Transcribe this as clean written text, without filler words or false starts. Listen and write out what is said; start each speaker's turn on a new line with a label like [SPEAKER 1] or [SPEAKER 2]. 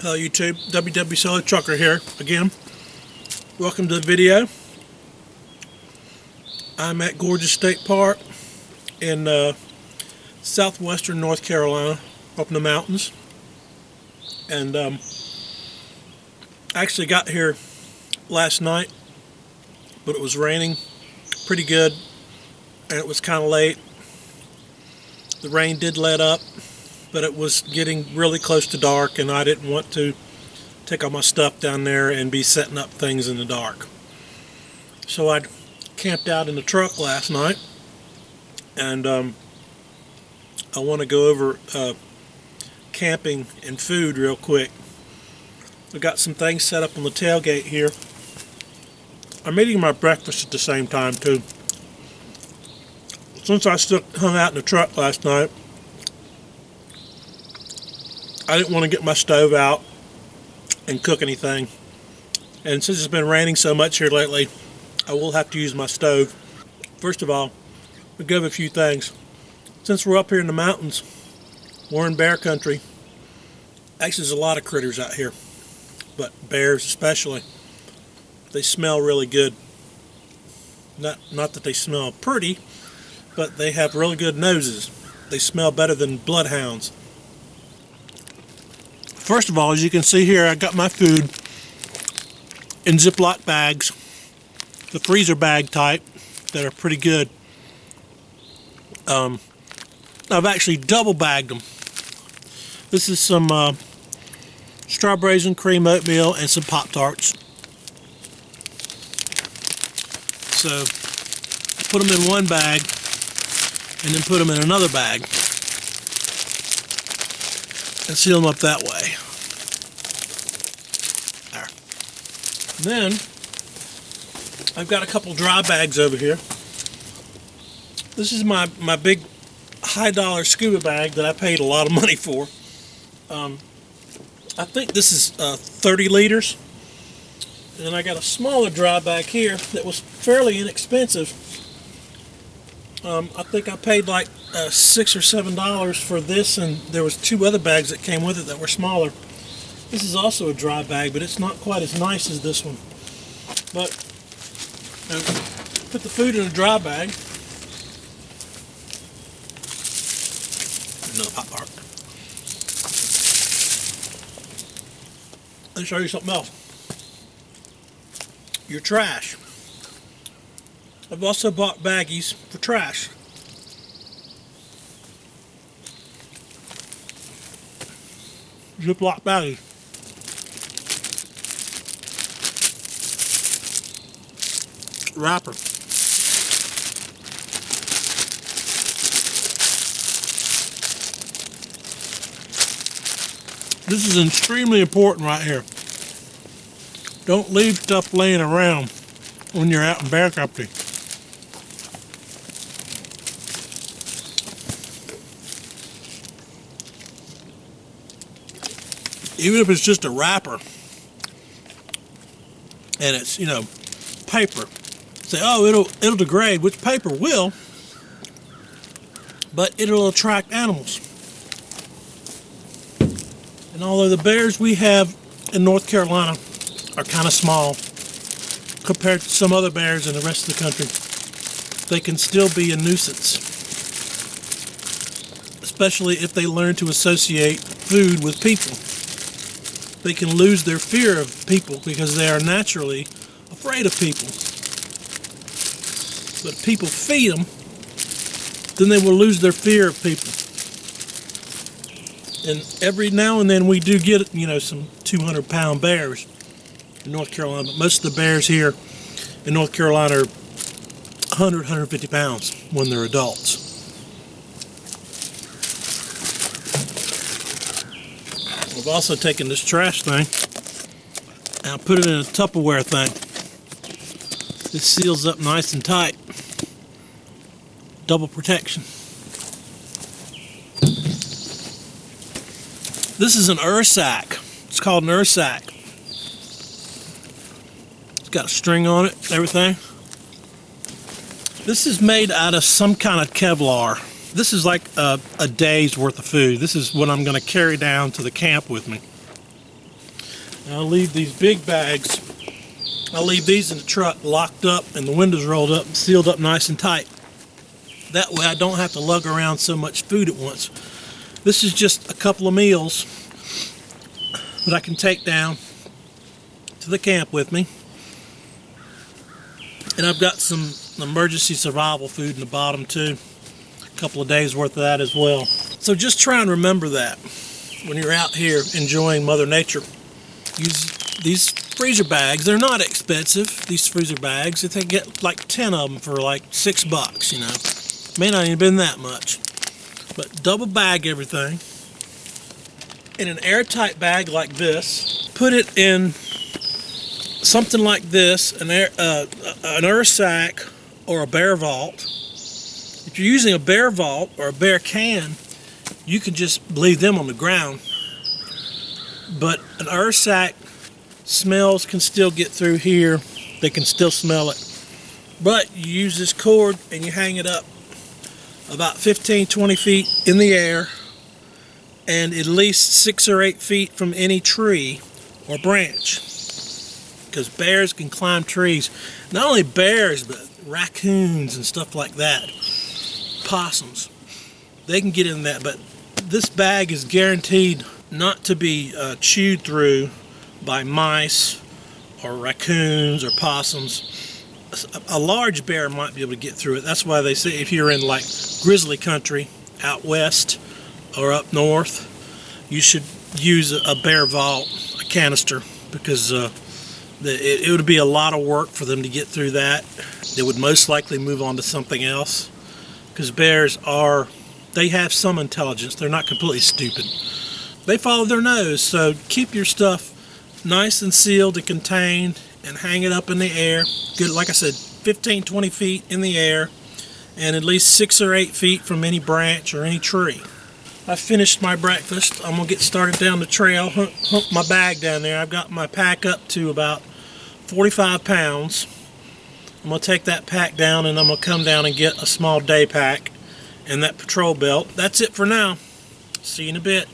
[SPEAKER 1] Hello YouTube, WW Solo Trucker here again. Welcome to the video. I'm at Gourges State Park in southwestern North Carolina, up in the mountains. And I actually got here last night, but it was raining pretty good and it was kind of late. The rain did let up, but it was getting really close to dark and I didn't want to take all my stuff down there and be setting up things in the dark. So I camped out in the truck last night, and I want to go over camping and food real quick. I've got some things set up on the tailgate here. I'm eating my breakfast at the same time too. Since I hung out in the truck last night, I didn't want to get my stove out and cook anything. And since it's been raining so much here lately, I will have to use my stove. First of all, we'll go over a few things. Since we're up here in the mountains, we're in bear country. Actually, there's a lot of critters out here, but bears especially. They smell really good. Not that they smell pretty, but they have really good noses. They smell better than bloodhounds. First of all, as you can see here, I got my food in Ziploc bags, the freezer bag type, that are pretty good. I've actually double bagged them. This is some strawberries and cream oatmeal and some Pop-Tarts. So I put them in one bag and then put them in another bag and seal them up that way. There. Then I've got a couple dry bags over here. This is my big high dollar scuba bag that I paid a lot of money for. I think this is 30 liters. And then I got a smaller dry bag here that was fairly inexpensive. I think I paid like $6 or $7 for this, and there was two other bags that came with it that were smaller. This is also a dry bag, but it's not quite as nice as this one. But put the food in a dry bag. Another Pop-Tart. Let me show you something else. Your trash. I've also bought baggies for trash. Ziploc baggies. Wrapper. This is extremely important right here. Don't leave stuff laying around when you're out in bear country. Even if it's just a wrapper and it's, paper. Say, oh, it'll degrade, which paper will, but it'll attract animals. And although the bears we have in North Carolina are kind of small compared to some other bears in the rest of the country, they can still be a nuisance, especially if they learn to associate food with people. They can lose their fear of people because they are naturally afraid of people. But if people feed them, then they will lose their fear of people. And every now and then we do get, some 200-pound bears in North Carolina. But most of the bears here in North Carolina are 100, 150 pounds when they're adults. I've also taken this trash thing and I put it in a Tupperware thing. It seals up nice and tight. Double protection. This is an sack. It's called an sack. It's got a string on it, everything. This is made out of some kind of Kevlar. This is like a day's worth of food. This is what I'm going to carry down to the camp with me. And I'll leave these big bags, I'll leave these in the truck locked up and the windows rolled up and sealed up nice and tight. That way I don't have to lug around so much food at once. This is just a couple of meals that I can take down to the camp with me. And I've got some emergency survival food in the bottom too. A couple of days worth of that as well. So just try and remember that when you're out here enjoying Mother Nature. Use these freezer bags. They're not expensive, these freezer bags. If they get like 10 of them for like $6, you know. May not even been that much. But double bag everything in an airtight bag like this. Put it in something like this, an earth sack or a bear vault. If you're using a bear vault or a bear can, you can just leave them on the ground. But an earth sack, smells can still get through here. They can still smell it. But you use this cord and you hang it up about 15-20 feet in the air and at least 6 or 8 feet from any tree or branch. Because bears can climb trees. Not only bears, but raccoons and stuff like that. Possums. They can get in that, but this bag is guaranteed not to be chewed through by mice or raccoons or possums. A large bear might be able to get through it. That's why they say if you're in like grizzly country out west or up north, you should use a bear vault, a canister, because it would be a lot of work for them to get through that. They would most likely move on to something else, because bears they have some intelligence. They're not completely stupid. They follow their nose, so keep your stuff nice and sealed and contained and hang it up in the air. Good, like I said, 15-20 feet in the air and at least 6 or 8 feet from any branch or any tree. I finished my breakfast. I'm gonna get started down the trail, hump my bag down there. I've got my pack up to about 45 pounds. I'm gonna take that pack down and I'm gonna come down and get a small day pack and that patrol belt. That's it for now. See you in a bit.